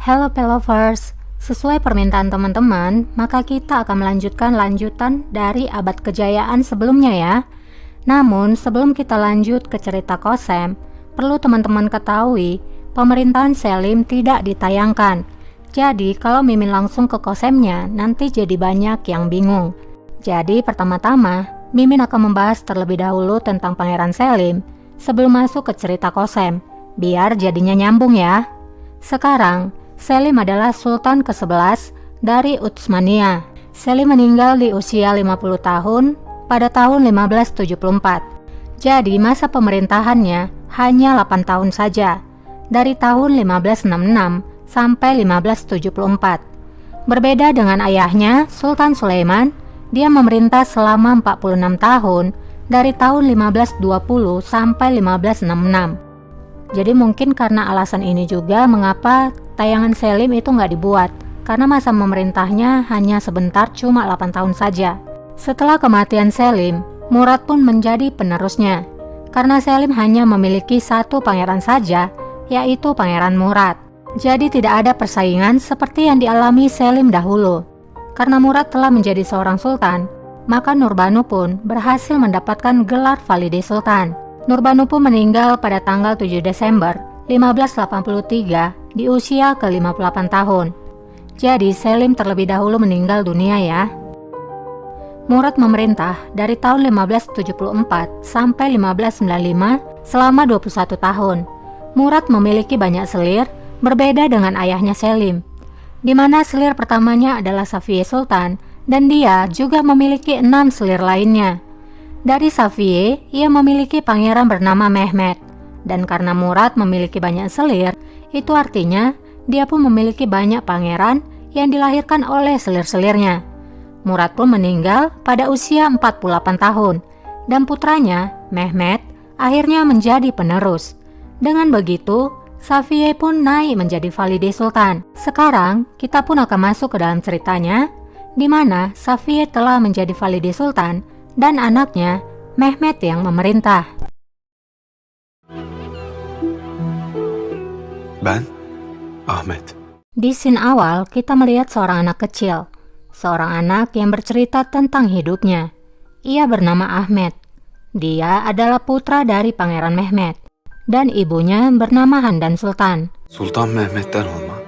Hello Pelovers, sesuai permintaan teman-teman, maka kita akan melanjutkan lanjutan dari abad kejayaan sebelumnya ya. Namun sebelum kita lanjut ke cerita Qasem, perlu teman-teman ketahui, pemerintahan Selim tidak ditayangkan. Jadi kalau Mimin langsung ke Qasemnya, nanti jadi banyak yang bingung. Jadi pertama-tama, Mimin akan membahas terlebih dahulu tentang Pangeran Selim sebelum masuk ke cerita Qasem, biar jadinya nyambung ya. Sekarang, Selim adalah Sultan ke-11 dari Utsmaniyah. Selim meninggal di usia 50 tahun pada tahun 1574. Jadi masa pemerintahannya hanya 8 tahun saja, dari tahun 1566 sampai 1574. Berbeda dengan ayahnya, Sultan Sulaiman, dia memerintah selama 46 tahun, dari tahun 1520 sampai 1566. Jadi mungkin karena alasan ini juga mengapa tayangan Selim itu nggak dibuat, karena masa memerintahnya hanya sebentar, cuma 8 tahun saja. Setelah kematian Selim, Murad pun menjadi penerusnya, karena Selim hanya memiliki satu pangeran saja, yaitu Pangeran Murad. Jadi tidak ada persaingan seperti yang dialami Selim dahulu. Karena Murad telah menjadi seorang sultan, maka Nurbanu pun berhasil mendapatkan gelar Valide Sultan. Nurbanu pun meninggal pada tanggal 7 Desember 1583 di usia ke-58 tahun. Jadi Selim terlebih dahulu meninggal dunia ya. Murad memerintah dari tahun 1574 sampai 1595 selama 21 tahun. Murad memiliki banyak selir, berbeda dengan ayahnya Selim, di mana selir pertamanya adalah Safiye Sultan, dan dia juga memiliki 6 selir lainnya. Dari Safiye, ia memiliki pangeran bernama Mehmet, dan karena Murad memiliki banyak selir, itu artinya dia pun memiliki banyak pangeran yang dilahirkan oleh selir-selirnya. Murad pun meninggal pada usia 48 tahun, dan putranya, Mehmet, akhirnya menjadi penerus. Dengan begitu, Safiye pun naik menjadi Valide Sultan. Sekarang, kita pun akan masuk ke dalam ceritanya, di mana Safiye telah menjadi Valide Sultan, dan anaknya, Mehmet yang memerintah. Ben Ahmet. Di scene awal, kita melihat seorang anak kecil. Seorang anak yang bercerita tentang hidupnya. Ia bernama Ahmet. Dia adalah putra dari Pangeran Mehmet. Dan ibunya bernama Handan Sultan. Sultan Mehmet'ten olma.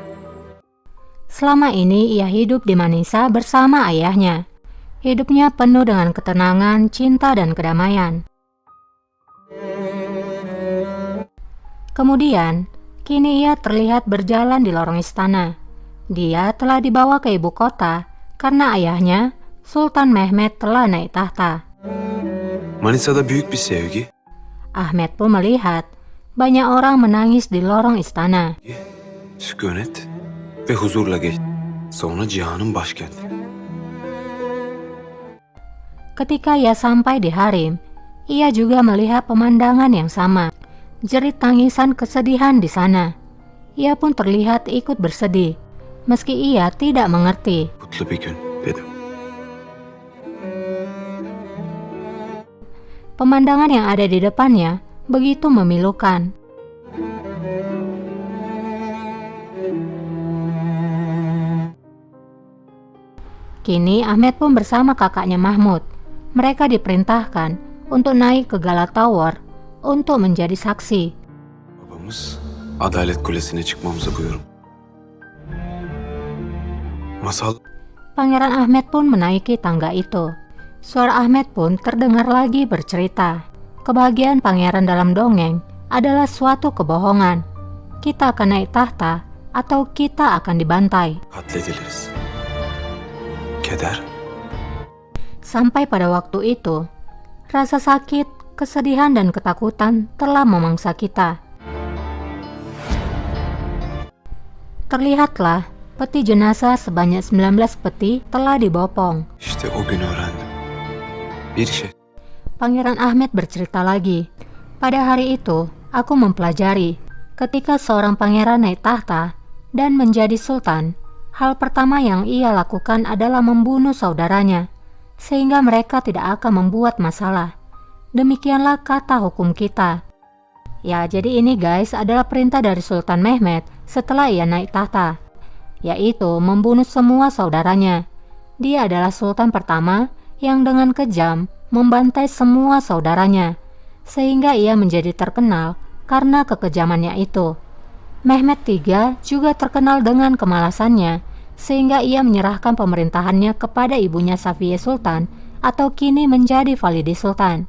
Selama ini ia hidup di Manisa bersama ayahnya. Hidupnya penuh dengan ketenangan, cinta, dan kedamaian. Kemudian, kini ia terlihat berjalan di lorong istana. Dia telah dibawa ke ibu kota karena ayahnya, Sultan Mehmet, telah naik tahta. Manisa'da büyük bir sevgi, Ahmet pun melihat banyak orang menangis di lorong istana. sükunet ve huzurla geçti. Sonra cihanın başkenti. Ketika ia sampai di harem, ia juga melihat pemandangan yang sama. Jerit tangisan kesedihan di sana. Ia pun terlihat ikut bersedih, meski ia tidak mengerti. Mutlu bir gün dedim. Pemandangan yang ada di depannya begitu memilukan. Kini Ahmet pun bersama kakaknya Mahmud. Mereka diperintahkan untuk naik ke Galata Tower untuk menjadi saksi. Babamız Adalet Kulesi'ne çıkmamızı buyurun. Masal Pangeran Ahmet pun menaiki tangga itu. Suara Ahmet pun terdengar lagi bercerita. Kebahagiaan pangeran dalam dongeng adalah suatu kebohongan. Kita akan naik tahta atau kita akan dibantai. katlediliriz. Keder, Sampai pada waktu itu, rasa sakit, kesedihan, dan ketakutan telah memangsa kita. Terlihatlah peti jenazah sebanyak 19 peti telah dibopong. işte o gün öğrendim. Bir şey. Pangeran Ahmet bercerita lagi. Pada hari itu, aku mempelajari ketika seorang pangeran naik tahta dan menjadi sultan, hal pertama yang ia lakukan adalah membunuh saudaranya, sehingga mereka tidak akan membuat masalah. Demikianlah kata hukum kita. Ya, jadi ini guys adalah perintah dari Sultan Mehmet setelah ia naik tahta. yaitu membunuh semua saudaranya. Dia adalah sultan pertama yang dengan kejam membantai semua saudaranya, sehingga ia menjadi terkenal karena kekejamannya itu. Mehmed III juga terkenal dengan kemalasannya, sehingga ia menyerahkan pemerintahannya kepada ibunya Safiye Sultan atau kini menjadi Valide Sultan.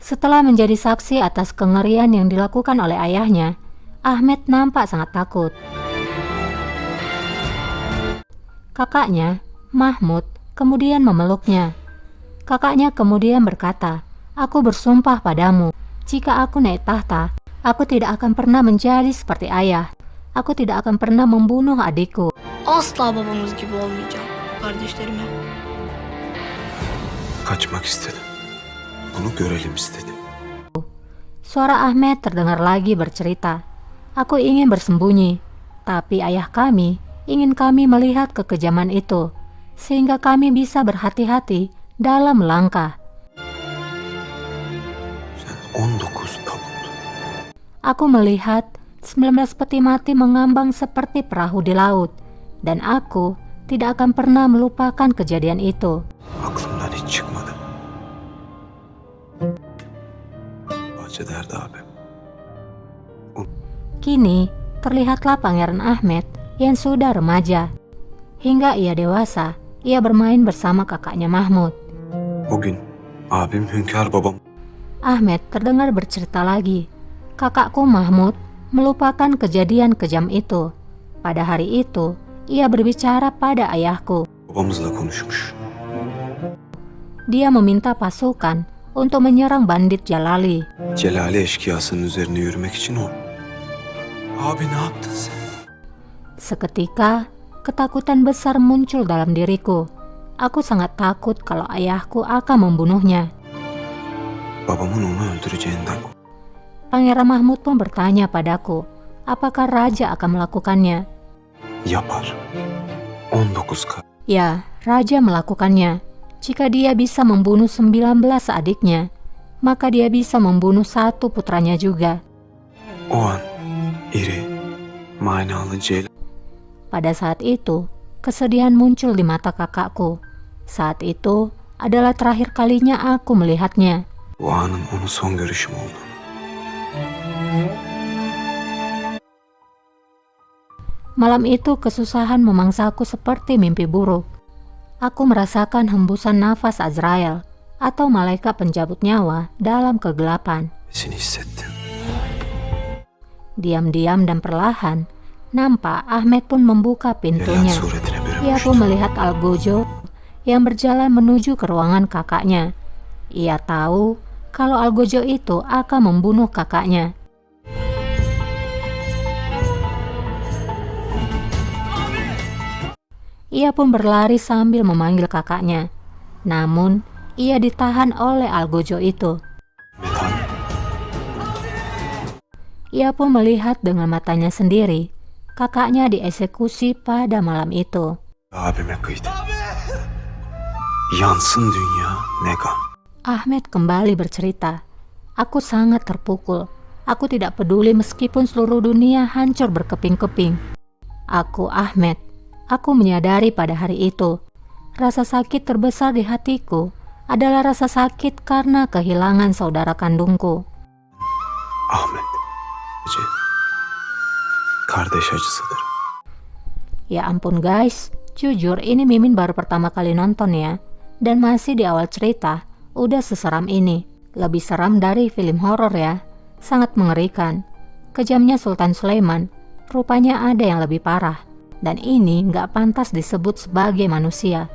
Setelah menjadi saksi atas kengerian yang dilakukan oleh ayahnya, Ahmed nampak sangat takut. Kakaknya, Mahmud, kemudian memeluknya. Kakaknya kemudian berkata, "Aku bersumpah padamu, jika aku naik tahta, aku tidak akan pernah menjadi seperti ayah. Aku tidak akan pernah membunuh adikku." Asla babamız gibi olmayacağım kardeşlerime. Kaçmak istedim. Bunu görelim istedim. Suara Ahmed terdengar lagi bercerita, "Aku ingin bersembunyi, tapi ayah kami ingin kami melihat kekejaman itu, sehingga kami bisa berhati-hati dalam melangkah. Sen 19 tabut. Aku melihat 19 peti mati mengambang seperti perahu di laut, dan aku tidak akan pernah melupakan kejadian itu." Aklımdan hiç çıkmadı. Bahçe derdi abi. Kini terlihatlah Pangeran Ahmed yang sudah remaja. Hingga ia dewasa, ia bermain bersama kakaknya Mahmud. O gün abim Hünkar babam Ahmed terdengar bercerita lagi. Kakakku Mahmud melupakan kejadian kejam itu. Pada hari itu, ia berbicara pada ayahku. babamızla konuşmuş. Dia meminta pasukan untuk menyerang bandit Jalali. Celali eşkıyasının üzerine yürümek için o. Abi ne yaptın sen? Seketika, ketakutan besar muncul dalam diriku. Aku sangat takut kalau ayahku akan membunuhnya. Babamın onu öldüreceğinden korktum. Pangeran Mahmud pun bertanya padaku, apakah raja akan melakukannya? Yapar. 19 kar. Ya, raja melakukannya. Jika dia bisa membunuh 19 adiknya, maka dia bisa membunuh satu putranya juga. O an iri, manalı Celal Pada saat itu, kesedihan muncul di mata kakakku. Saat itu adalah terakhir kalinya aku melihatnya. bu anın onun son görüşüm oldu. Malam itu kesusahan memangsaku seperti mimpi buruk. Aku merasakan hembusan nafas Azrael atau malaikat pencabut nyawa dalam kegelapan. Seni hissettim. Diam-diam dan perlahan, nampak Ahmed pun membuka Celal pintunya. suretine Ia pun bürünmüştü. melihat Algojo yang berjalan menuju ke ruangan kakaknya. Ia tahu kalau Algojo itu akan membunuh kakaknya. Ia pun berlari sambil memanggil kakaknya. Namun, ia ditahan oleh Algojo itu. Metan, Ia pun melihat dengan matanya sendiri, kakaknya dieksekusi pada malam itu. abime kıydı. Yansın dünya, Mega. Ahmed kembali bercerita, "Aku sangat terpukul. Aku tidak peduli meskipun seluruh dunia hancur berkeping-keping. Aku Ahmed. Aku menyadari pada hari itu, rasa sakit terbesar di hatiku adalah rasa sakit karena kehilangan saudara kandungku." Ahmet. Acı. Kardeş acısıdır. Ya ampun guys, jujur ini Mimin baru pertama kali nonton ya. Dan masih di awal cerita, udah seseram ini. Lebih seram dari film horor ya. Sangat mengerikan. Kejamnya Sultan Sulaiman, rupanya ada yang lebih parah. Dan ini nggak pantas disebut sebagai manusia.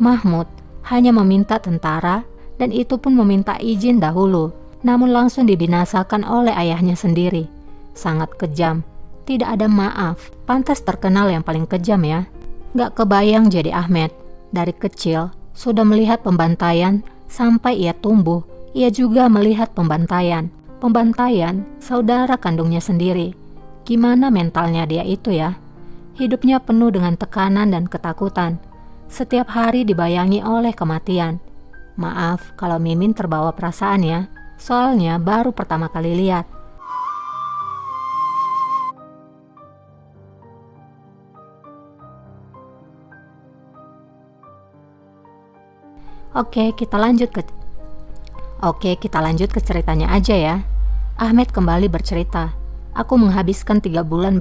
Mahmud hanya meminta tentara, dan itu pun meminta izin dahulu. Namun langsung dibinasakan oleh ayahnya sendiri. Sangat kejam. Tidak ada maaf. Pantas terkenal yang paling kejam ya. Nggak kebayang jadi Ahmed. Dari kecil sudah melihat pembantaian, sampai ia tumbuh, ia juga melihat pembantaian. Pembantaian saudara kandungnya sendiri. Gimana mentalnya dia itu ya? Hidupnya penuh dengan tekanan dan ketakutan. Setiap hari dibayangi oleh kematian. Maaf kalau Mimin terbawa perasaan ya, soalnya baru pertama kali lihat. Oke, kita lanjut ke ceritanya aja ya. Ahmed kembali bercerita. Aku menghabiskan 3 bulan